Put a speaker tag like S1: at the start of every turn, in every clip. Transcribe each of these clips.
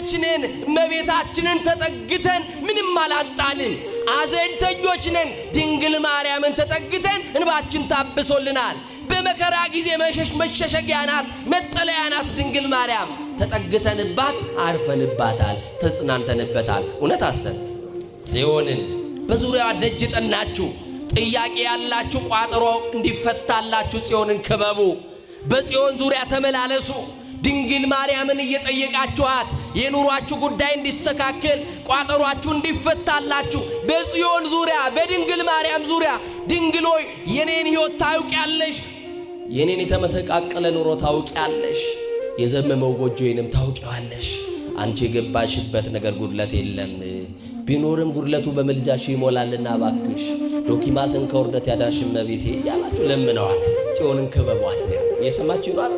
S1: ደስተኞች ነን እመቤታችንን ተጠግተን ምንም አላጣንም አዘንተኞች ነን ድንግል ማርያምን ተጠግተን እንባችን ታብሶልናል በመከራ ጊዜ መሸሸጊያ ናት መጠለያ ናት ድንግል ማርያም ተጠግተንባት አርፈንባታል ተጽናንተንበታል እውነት አሰት ጽዮንን በዙሪያዋ ደጅ ጠናችሁ ጥያቄ ያላችሁ ቋጠሮ እንዲፈታላችሁ ጽዮንን ከበቡ በጽዮን ዙሪያ ተመላለሱ ድንግል ማርያምን እየጠየቃችኋት የኑሯችሁ ጉዳይ እንዲስተካከል ቋጠሯችሁ እንዲፈታላችሁ በጽዮን ዙሪያ በድንግል ማርያም ዙሪያ ድንግል ሆይ የኔን ሕይወት ታውቂያለሽ የኔን የተመሰቃቀለ ኑሮ ታውቂያለሽ የዘመመው ጎጆዬንም ታውቂዋለሽ አንቺ የገባሽበት ነገር ጉድለት የለም ቢኖርም ጉድለቱ በመልጃሽ ይሞላልና ባክሽ ዶኪማስን ከውርደት ያዳንሽ እመቤቴ ያላችሁ ለምነዋት ጽዮንን ከበቧት ነው የሰማችሁ ይሏል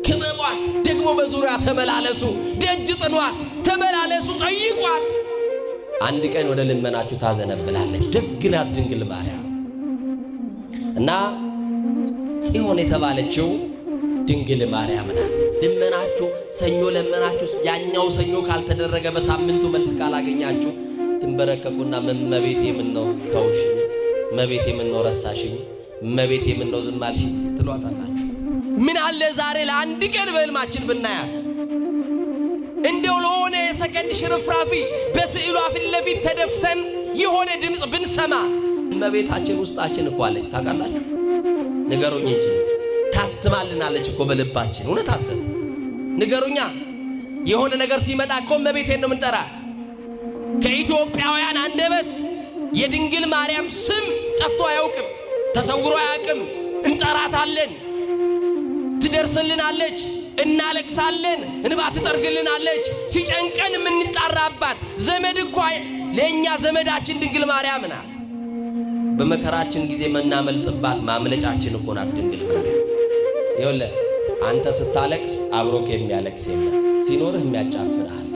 S1: ከበቧት ደግሞ በዙሪያ ተመላለሱ ደጅ ጥኗት ተመላለሱ ጠይቋት አንድ ቀን ወደ ልመናችሁ ታዘነብላለች ደግ ናት ድንግል ማርያም እና ጽዮን የተባለችው ድንግል ማርያም ናት ልመናችሁ ሰኞ ለመናችሁ ያኛው ሰኞ ካልተደረገ በሳምንቱ መልስ ካላገኛችሁ ትንበረከኩና እመቤቴ ምን ነው ተውሽ እመቤቴ ምን ነው ረሳሽኝ እመቤቴ ምን ነው ዝም አልሽኝ ትሏታላችሁ ምን አለ ዛሬ ለአንድ ቀን በህልማችን ብናያት እንደው ለሆነ የሰከንድ ሽርፍራፊ በስዕሏ ፊት ለፊት ተደፍተን የሆነ ድምጽ ብንሰማ እመቤታችን ውስጣችን እኮ አለች ታውቃላችሁ ንገሩኝ እንጂ ታትማልናለች እኮ በልባችን እውነት አሰት ንገሩኛ የሆነ ነገር ሲመጣ እኮ እመቤቴን ነው የምንጠራት ከኢትዮጵያውያን አንደበት የድንግል ማርያም ስም ጠፍቶ አያውቅም ተሰውሮ አያውቅም እንጠራታለን ትደርስልናለች እናለቅሳለን እንባ ትጠርግልናለች ሲጨንቀን የምንጣራባት ዘመድ እኮ ለኛ ዘመዳችን ድንግል ማርያም ናት በመከራችን ጊዜ መናመልጥባት ማምለጫችን እኮ ናት ድንግል ማርያም ይወለ አንተ ስታለቅስ አብሮክ የሚያለቅስ የለም ሲኖርህ የሚያጫፍርሃል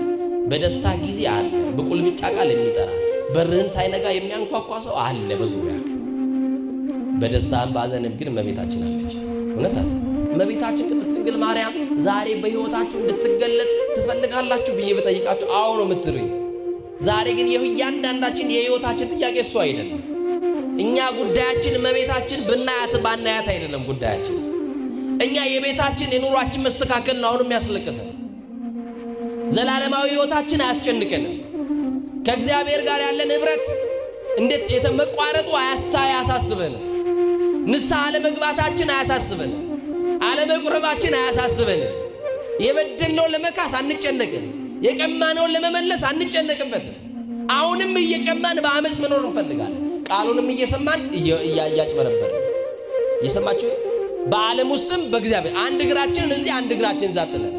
S1: በደስታ ጊዜ አለ በቁልምጫ ቃል የሚጠራ በርህን ሳይነጋ የሚያንኳኳ ሰው አለ በዙሪያክ በደስታም ባዘንም ግን እመቤታችን አለች እውነት አሰ እመቤታችን ቅድስት ድንግል ማርያም ዛሬ በሕይወታችሁ እንድትገለጥ ትፈልጋላችሁ ብዬ በጠይቃችሁ አዎ ነው የምትሉኝ ዛሬ ግን የእያንዳንዳችን የሕይወታችን ጥያቄ እሱ አይደለም እኛ ጉዳያችን እመቤታችን ብናያት ባናያት አይደለም ጉዳያችን እኛ የቤታችን የኑሯችን መስተካከል ነው አሁንም ያስለቀሰን ዘላለማዊ ሕይወታችን አያስጨንቀንም ከእግዚአብሔር ጋር ያለን ህብረት እንዴት የተመቋረጡ አያሳስበንም ንስሐ ለመግባታችን አያሳስበንም አለመቁረባችን አያሳስበንም የበደልነውን ለመካስ አንጨነቅም የቀማነውን ለመመለስ አንጨነቅበት አሁንም እየቀማን በአመጽ መኖር እንፈልጋለን ቃሉንም እየሰማን እያያጭበረበር እየሰማችሁ በዓለም ውስጥም በእግዚአብሔር አንድ እግራችን እዚህ አንድ እግራችን ዛጥለን